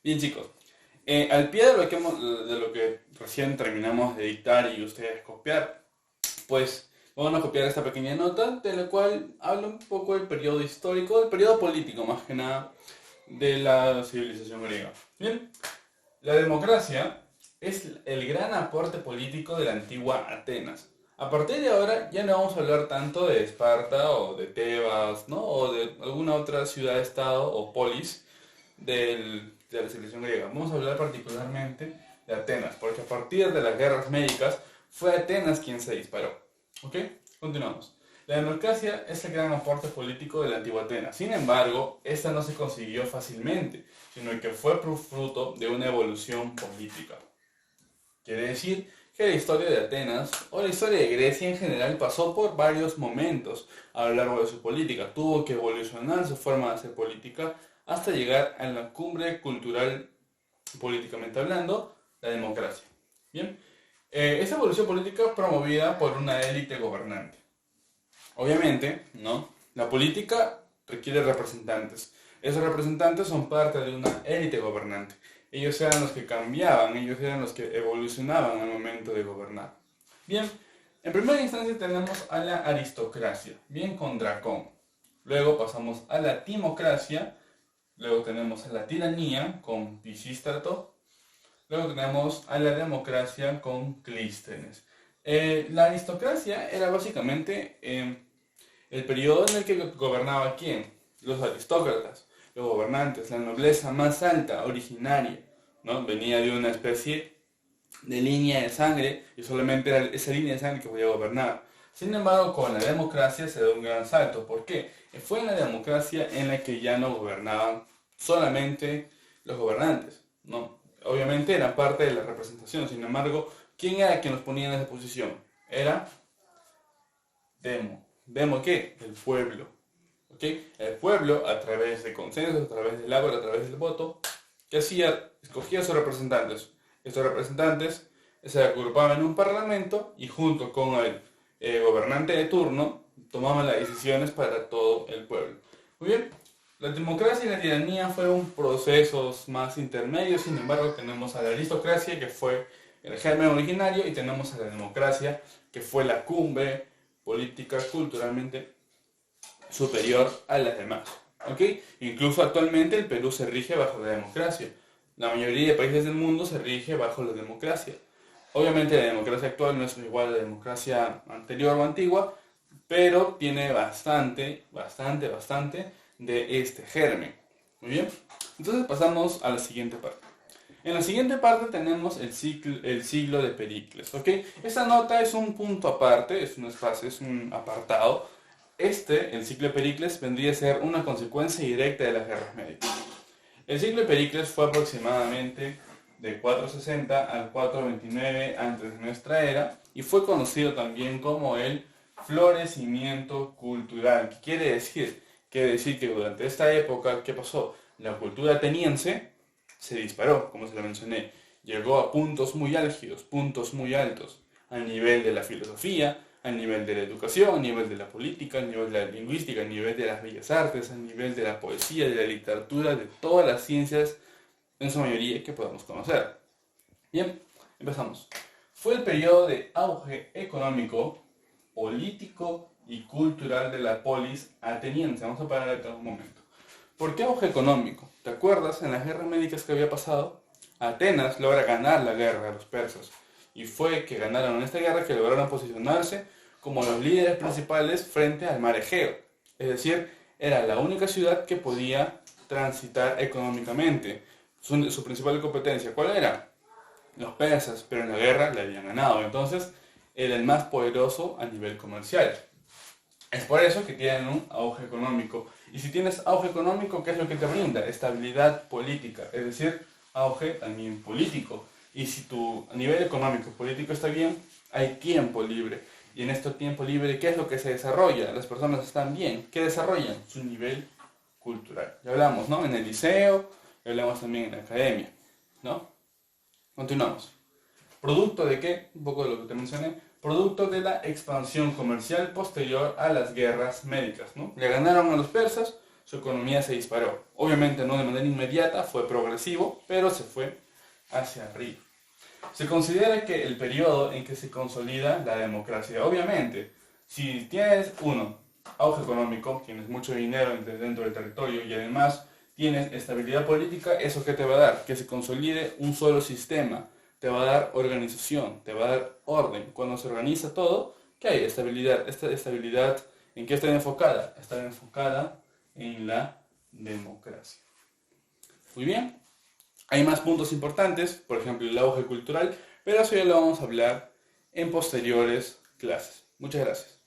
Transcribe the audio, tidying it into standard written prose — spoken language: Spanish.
Bien chicos, al pie de de lo que recién terminamos de dictar y ustedes copiar, pues vamos a copiar esta pequeña nota de la cual habla un poco del periodo histórico, del periodo político más que nada de la civilización griega. Bien, la democracia es el gran aporte político de la antigua Atenas. A partir de ahora ya no vamos a hablar tanto de Esparta o de Tebas, ¿no? O de alguna otra ciudad-estado o polis de la civilización griega. Vamos a hablar particularmente de Atenas, porque a partir de las guerras médicas fue Atenas quien se disparó. ¿Ok? Continuamos. La democracia es el gran aporte político de la antigua Atenas. Sin embargo, esta no se consiguió fácilmente, sino que fue fruto de una evolución política. Quiere decir que la historia de Atenas o la historia de Grecia en general pasó por varios momentos a lo largo de su política. Tuvo que evolucionar su forma de hacer política hasta llegar a la cumbre cultural, políticamente hablando, la democracia. Bien, esta evolución política promovida por una élite gobernante. Obviamente, ¿no? La política requiere representantes. Esos representantes son parte de una élite gobernante. Ellos eran los que cambiaban, ellos eran los que evolucionaban al momento de gobernar. Bien, en primera instancia tenemos a la aristocracia, bien con Dracón. Luego pasamos a la timocracia, luego tenemos a la tiranía con Pisístrato, luego tenemos a la democracia con Clístenes. La aristocracia era básicamente el periodo en el que gobernaba quién, los aristócratas, los gobernantes, la nobleza más alta, originaria, ¿no? Venía de una especie de línea de sangre y solamente era esa línea de sangre que podía gobernar. Sin embargo, con la democracia se da un gran salto. ¿Por qué? Fue en la democracia en la que ya no gobernaban solamente los gobernantes, ¿no? Obviamente eran parte de la representación, sin embargo, ¿quién era quien los ponía en esa posición? Era Demo. ¿Demo qué? El pueblo. ¿Ok? El pueblo, a través de consensos, a través del habla, a través del voto, ¿qué hacía? Escogía a sus representantes. Estos representantes se agrupaban en un parlamento y junto con el gobernante de turno tomaban las decisiones para todo el pueblo. Muy bien, la democracia y la tiranía fueron procesos más intermedios, sin embargo tenemos a la aristocracia que fue el germen originario y tenemos a la democracia que fue la cumbre política culturalmente superior a las demás. ¿Ok? Incluso actualmente el Perú se rige bajo la democracia. La mayoría de países del mundo se rige bajo la democracia. Obviamente la democracia actual no es igual a la democracia anterior o antigua, pero tiene bastante de este germen. Muy bien. Entonces pasamos a la siguiente parte. En la siguiente parte tenemos el siglo de Pericles, ¿ok? Esta nota es un punto aparte, es un espacio, es un apartado. El ciclo de Pericles, vendría a ser una consecuencia directa de las guerras médicas. El ciclo de Pericles fue aproximadamente de 460 al 429 antes de nuestra era y fue conocido también como el florecimiento cultural. ¿Qué quiere decir? Quiere decir que durante esta época, ¿qué pasó? La cultura ateniense se disparó, como se lo mencioné. Llegó a puntos muy álgidos, puntos muy altos, a nivel de la filosofía, a nivel de la educación, a nivel de la política, a nivel de la lingüística, a nivel de las bellas artes, a nivel de la poesía, de la literatura, de todas las ciencias, en su mayoría, que podamos conocer. Bien, empezamos. Fue el periodo de auge económico, político y cultural de la polis ateniense. Vamos a parar acá un momento. ¿Por qué auge económico? ¿Te acuerdas en las guerras médicas que había pasado? Atenas logra ganar la guerra a los persas. Y fue que ganaron en esta guerra que lograron posicionarse como los líderes principales frente al mar Egeo. Es decir, era la única ciudad que podía transitar económicamente. Su principal competencia, ¿cuál era? Los persas, pero en la guerra le habían ganado. Entonces, era el más poderoso a nivel comercial. Es por eso que tienen un auge económico. Y si tienes auge económico, ¿qué es lo que te brinda? Estabilidad política, es decir, auge también político. Y si tu nivel económico y político está bien, hay tiempo libre. Y en este tiempo libre, ¿qué es lo que se desarrolla? Las personas están bien. ¿Qué desarrollan? Su nivel cultural. Ya hablamos, ¿no? En el liceo, ya hablamos también en la academia, ¿no? Continuamos. ¿Producto de qué? Un poco de lo que te mencioné. Producto de la expansión comercial posterior a las guerras médicas, ¿no? Le ganaron a los persas, su economía se disparó. Obviamente no de manera inmediata, fue progresivo, pero se fue hacia arriba. Se considera que el periodo en que se consolida la democracia, obviamente, si tienes auge económico, tienes mucho dinero dentro del territorio y además tienes estabilidad política, ¿eso qué te va a dar? Que se consolide un solo sistema, te va a dar organización, te va a dar orden. Cuando se organiza todo, ¿qué hay? Estabilidad. ¿Esta estabilidad en qué está enfocada? Está enfocada en la democracia. Muy bien. Hay más puntos importantes, por ejemplo el auge cultural, pero eso ya lo vamos a hablar en posteriores clases. Muchas gracias.